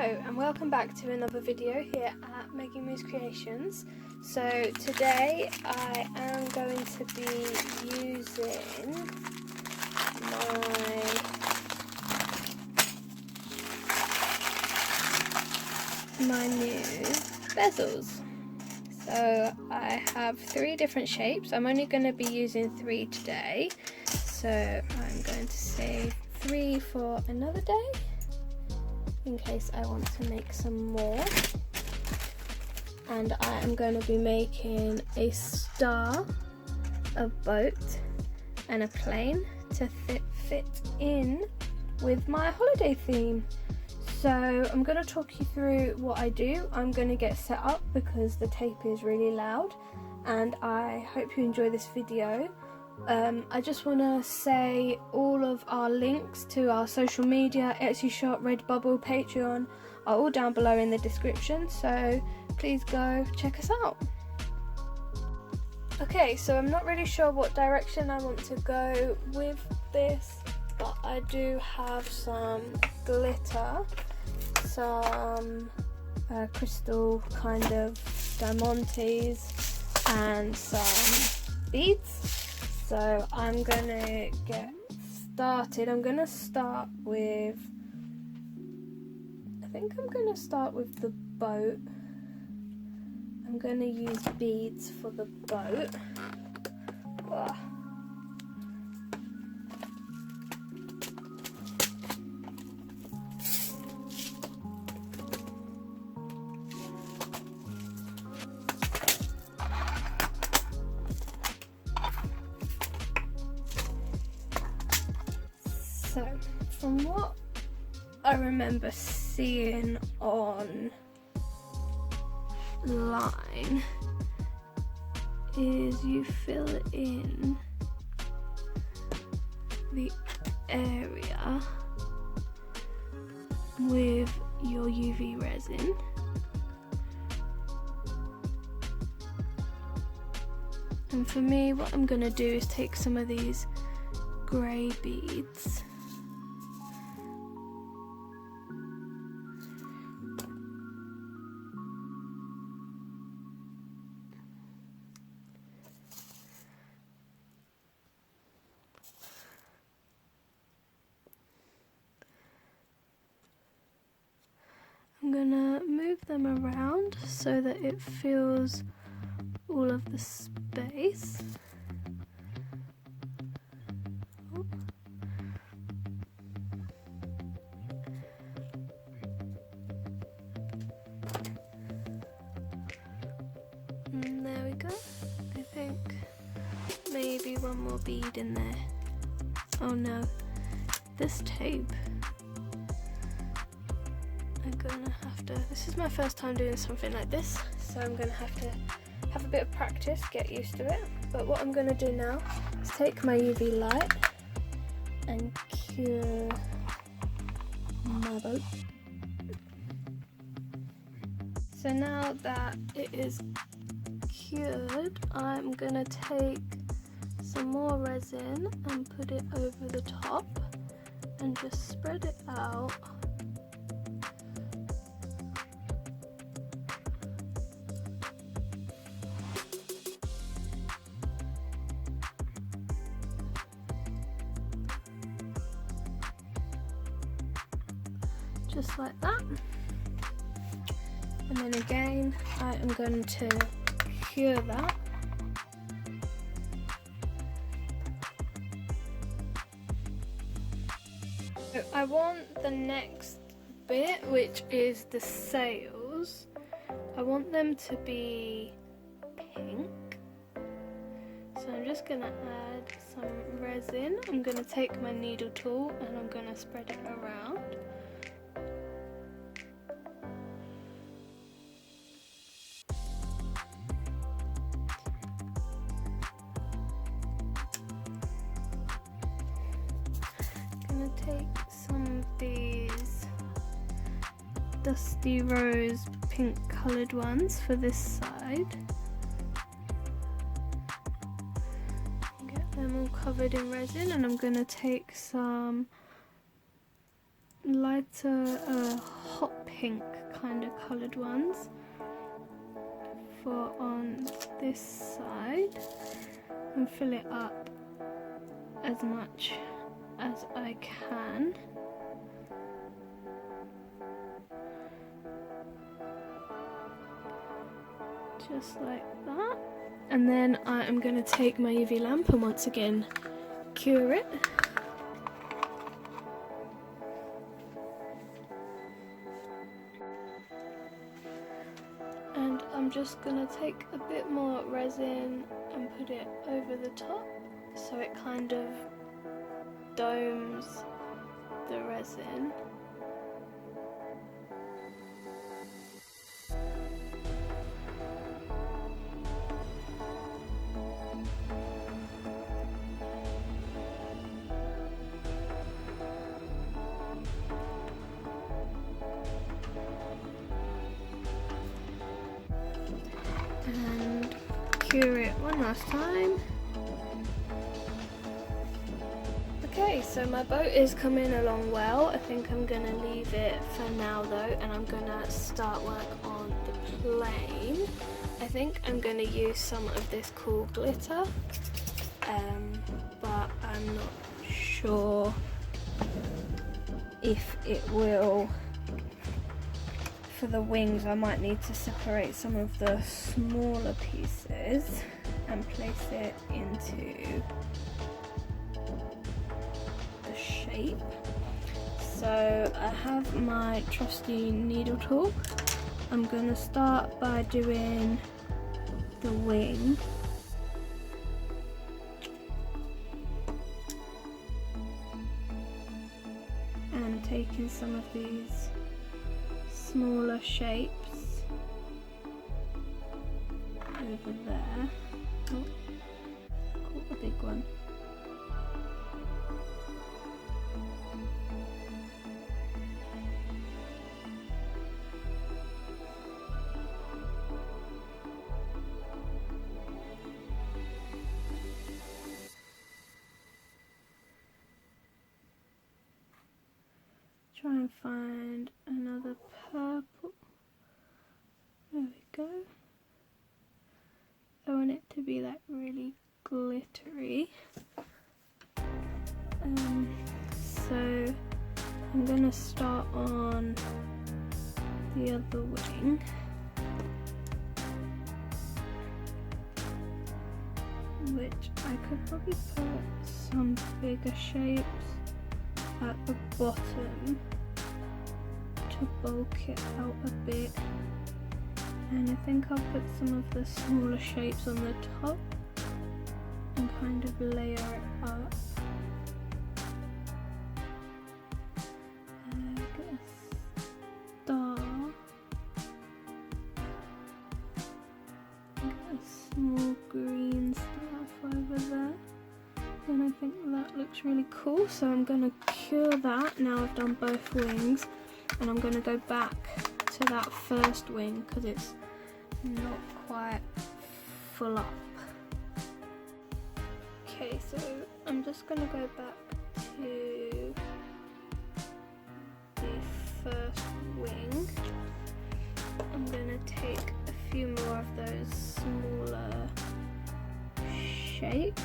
And welcome back to another video here at Maggie Moose Creations. So today I am going to be using my new bezels. So I have 3 different shapes. I'm only going to be using 3 today, so I'm going to save 3 for another day in case I want to make some more. And I am going to be making a star, a boat and a plane to fit in with my holiday theme. So I'm going to talk you through what I do. I'm going to get set up because the tape is really loud, and I hope you enjoy this video. I just want to say all of our links to our social media, Etsy shop, Redbubble, Patreon are all down below in the description, so please go check us out. Okay, so I'm not really sure what direction I want to go with this, but I do have some glitter, some crystal kind of diamantes and some beads. So I'm gonna get started. I'm gonna start with, I think I'm gonna start with the boat. I'm gonna use beads for the boat. Ugh. So, from what I remember seeing online is you fill in the area with your UV resin. And for me, what I'm going to do is take some of these grey beads . I'm gonna move them around so that it fills all of the space. And there we go. I think maybe one more bead in there. Oh no, this tape. This is my first time doing something like this, so I'm going to have a bit of practice, get used to it. But what I'm going to do now is take my UV light and cure my boat. So now that it is cured, I'm going to take some more resin and put it over the top and just spread it out. Just like that. And then again, I am going to cure that. So I want the next bit, which is the sails. I want them to be pink. So I'm just going to add some resin. I'm going to take my needle tool and I'm going to spread it around. Take some of these dusty rose pink coloured ones for this side. Get them all covered in resin, and I'm going to take some lighter hot pink kind of coloured ones for on this side and fill it up as much as I can. Just like that. And then I am going to take my UV lamp and once again cure it. And I'm just going to take a bit more resin and put it over the top so it kind of domes the resin. And cure it one last time. Okay, so my boat is coming along well. I think I'm going to leave it for now though, and I'm going to start work on the plane. I think I'm going to use some of this cool glitter, but I'm not sure if it will. For the wings I might need to separate some of the smaller pieces and place it into the shape. So I have my trusty needle tool. I'm going to start by doing the wing. And taking some of these smaller shapes over there. Oh, caught the big one. Try and find another purple. There we go. I want it to be like really glittery. So I'm gonna start on the other wing. Which I could probably put some bigger shapes at the bottom to bulk it out a bit, and I think I'll put some of the smaller shapes on the top and kind of layer it up. Get a star, get a small green stuff over there. And I think that looks really cool, so I'm going to cure that now I've done both wings, and I'm going to go back to that first wing because it's not quite full up. Okay, so I'm just going to go back to the first wing. I'm going to take a few more of those smaller shapes.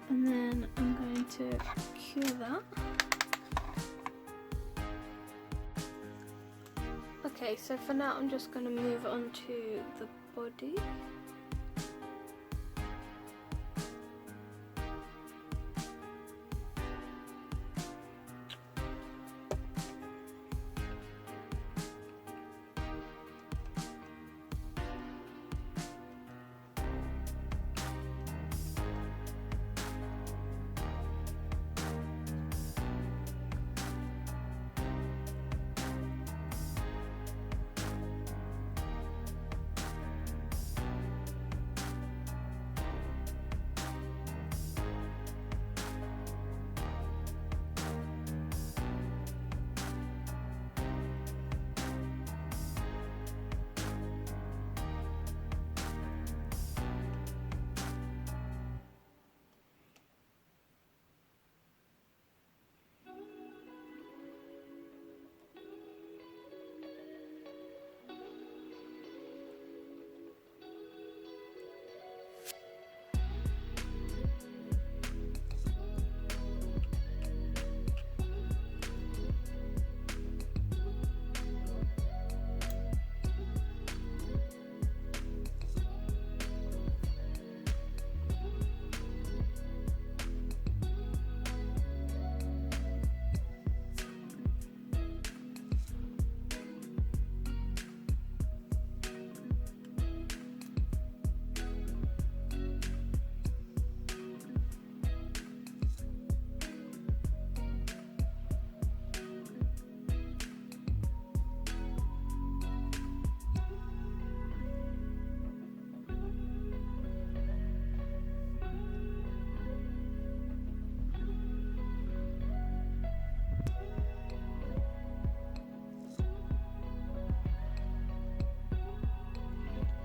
And then I'm going to cure that. Okay, so for now I'm just going to move on to the body.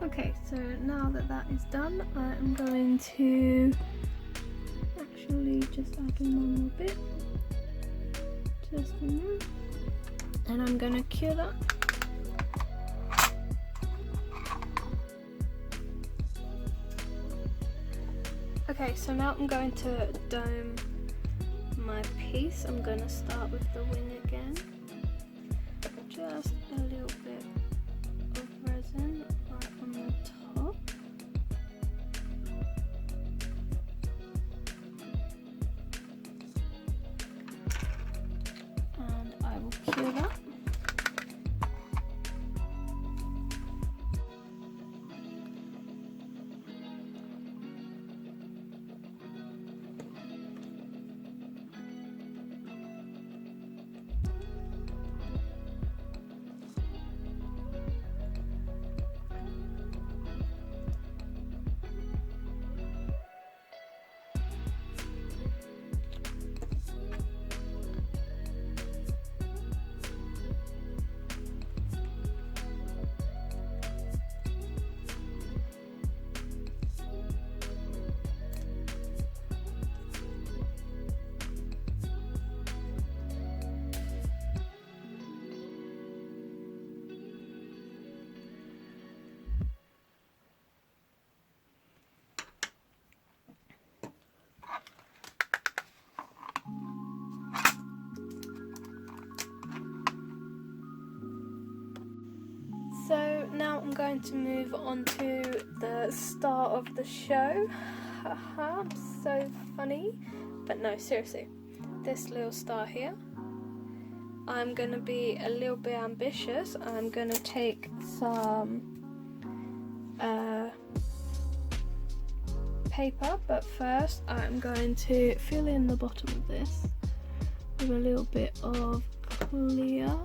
Okay, so now that that is done, I am going to actually just add in one more bit, just in there, and I'm going to cure that. Okay, so now I'm going to dome my piece. I'm going to start with the wing again, just a little bit of resin right on the top. And I will cure that. So now I'm going to move on to the star of the show. Haha, I'm so funny. But no, seriously, this little star here. I'm going to be a little bit ambitious. I'm going to take some paper, but first I'm going to fill in the bottom of this with a little bit of clear.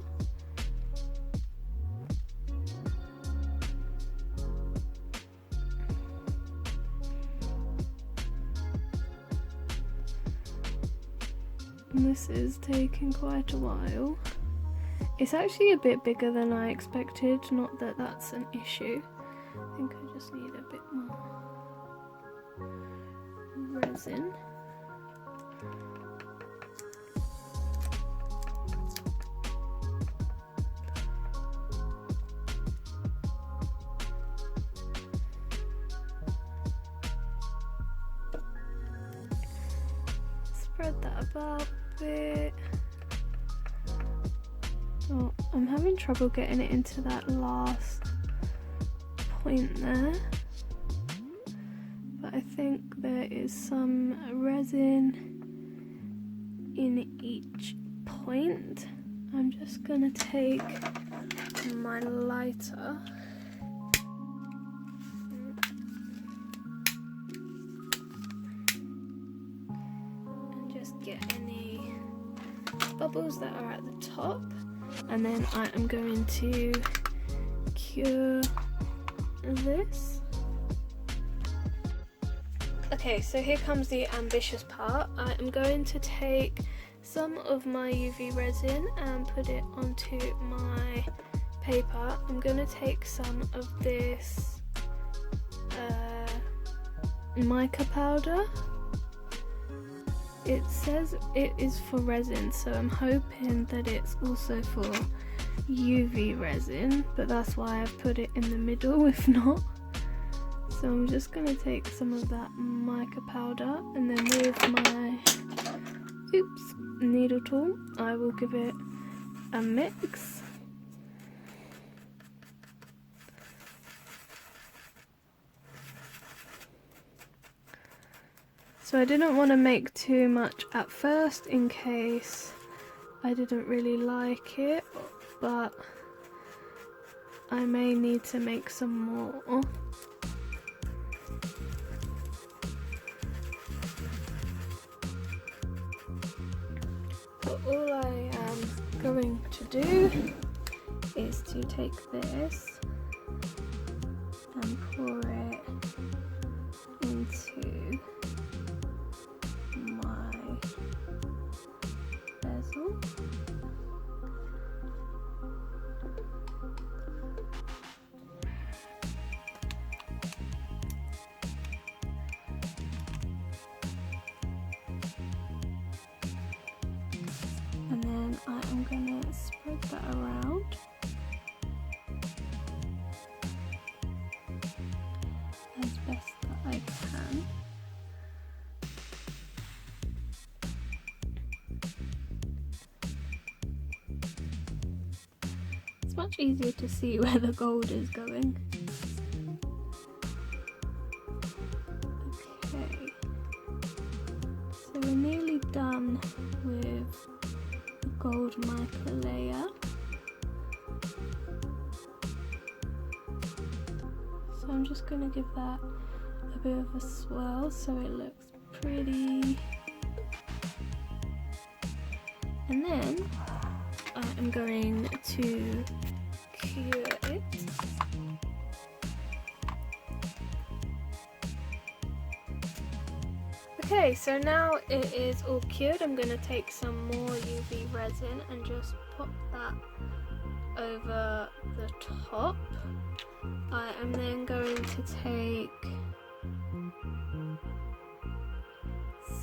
This is taking quite a while. It's actually a bit bigger than I expected, not that that's an issue. I think I just need a bit more resin. Spread that about a bit. Oh, I'm having trouble getting it into that last point there, but I think there is some resin in each point. I'm just gonna take my lighter and just get any bubbles that are at the top, and then I am going to cure this. Okay, so here comes the ambitious part. I am going to take some of my UV resin and put it onto my paper. I'm going to take some of this mica powder. It says it is for resin, so I'm hoping that it's also for UV resin, but that's why I've put it in the middle if not. So I'm just going to take some of that mica powder, and then with my needle tool I will give it a mix. So I didn't want to make too much at first in case I didn't really like it, but I may need to make some more. But all I am going to do is to take this and pour it into my bezel. I'm gonna spread that around. As best that I can. It's much easier to see where the gold is going. Okay, so we're nearly done with the gold mica layer. So I'm just going to give that a bit of a swirl so it looks pretty. And then I am going to cure it. Okay, so now it is all cured. I'm going to take some more UV resin and just pop that over the top. I am then going to take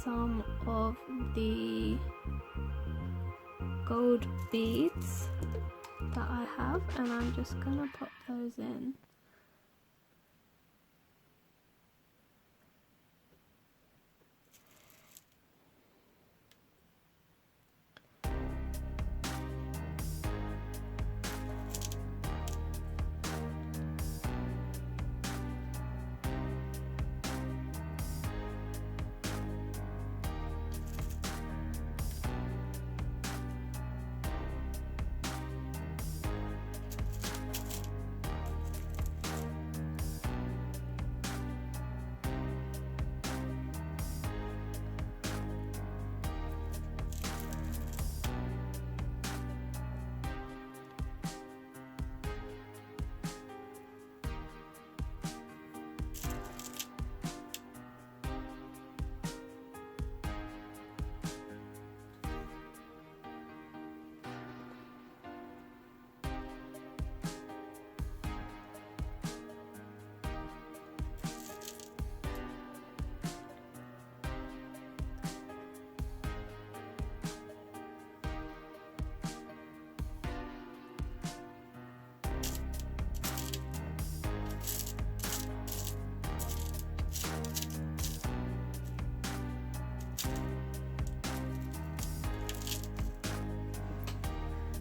some of the gold beads that I have and I'm just going to pop those in.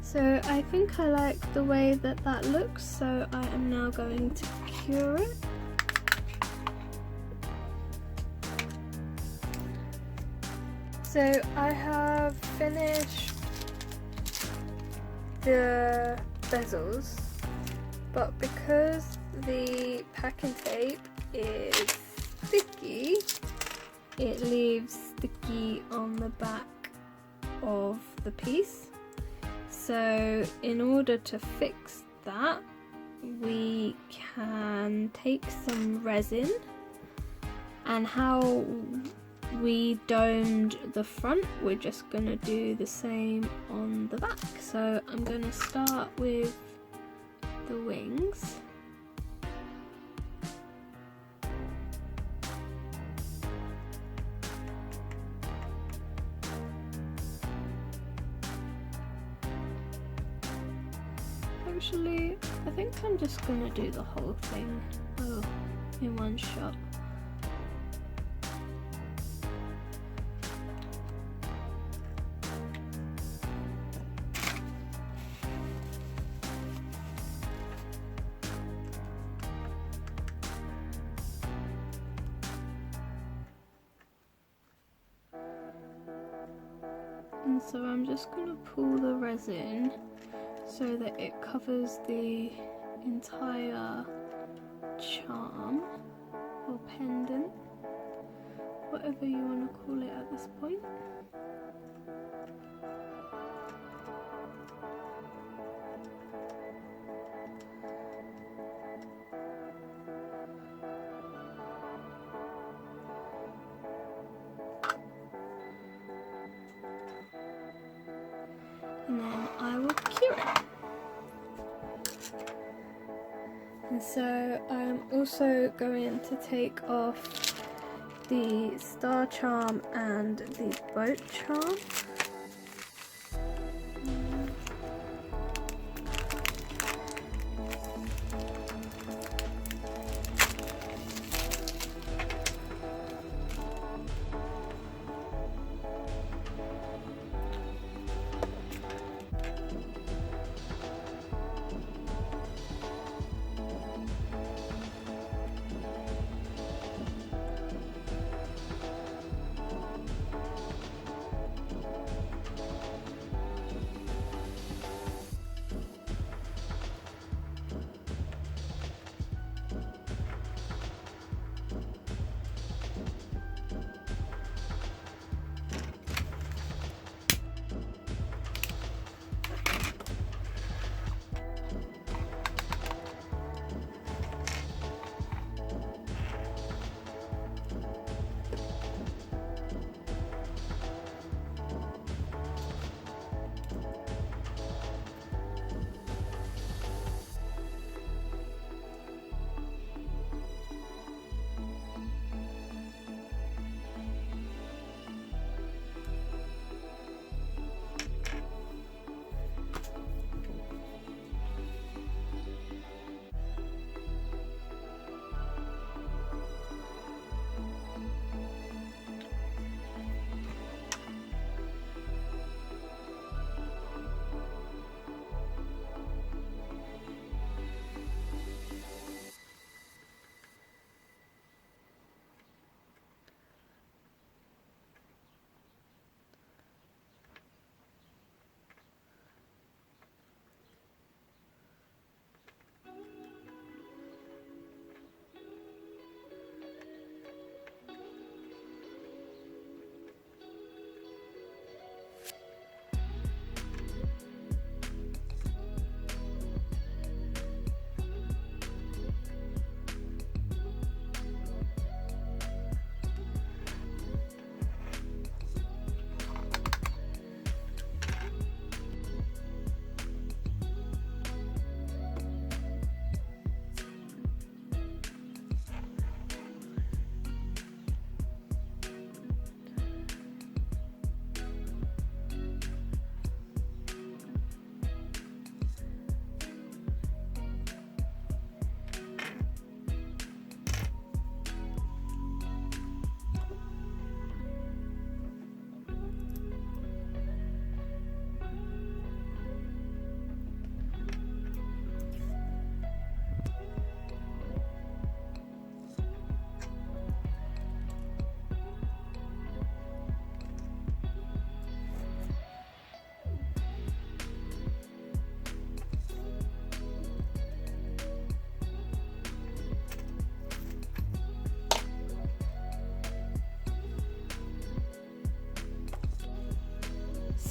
So I think I like the way that that looks, so I am now going to cure it. So I have finished the bezels, but because the packing tape is sticky, it leaves sticky on the back of the piece. So in order to fix that, we can take some resin, and how we domed the front, we're just going to do the same on the back. So I'm going to start with the wings. Actually, I think I'm just going to do the whole thing in one shot. And so I'm just going to pull the resin so that it covers the entire charm or pendant, whatever you want to call it at this point. And then I will cure it. And so I'm also going to take off the star charm and the boat charm.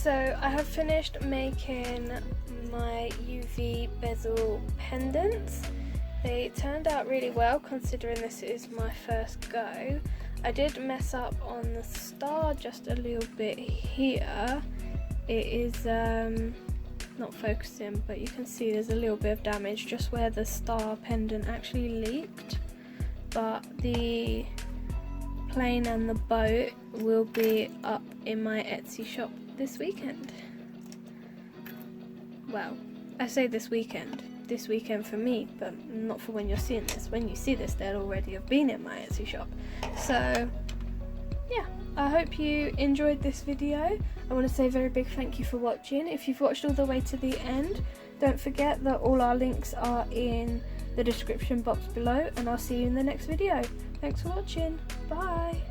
So I have finished making my UV bezel pendants. They turned out really well considering this is my first go. I did mess up on the star just a little bit here. It is not focusing, but you can see there's a little bit of damage just where the star pendant actually leaked. But the plane and the boat will be up in my Etsy shop this weekend. Well, I say this weekend for me, but not for when you're seeing this. When you see this, they'll already have been in my Etsy shop. So yeah, I hope you enjoyed this video. I want to say a very big thank you for watching. If you've watched all the way to the end, don't forget that all our links are in the description box below, and I'll see you in the next video. Thanks for watching. Bye.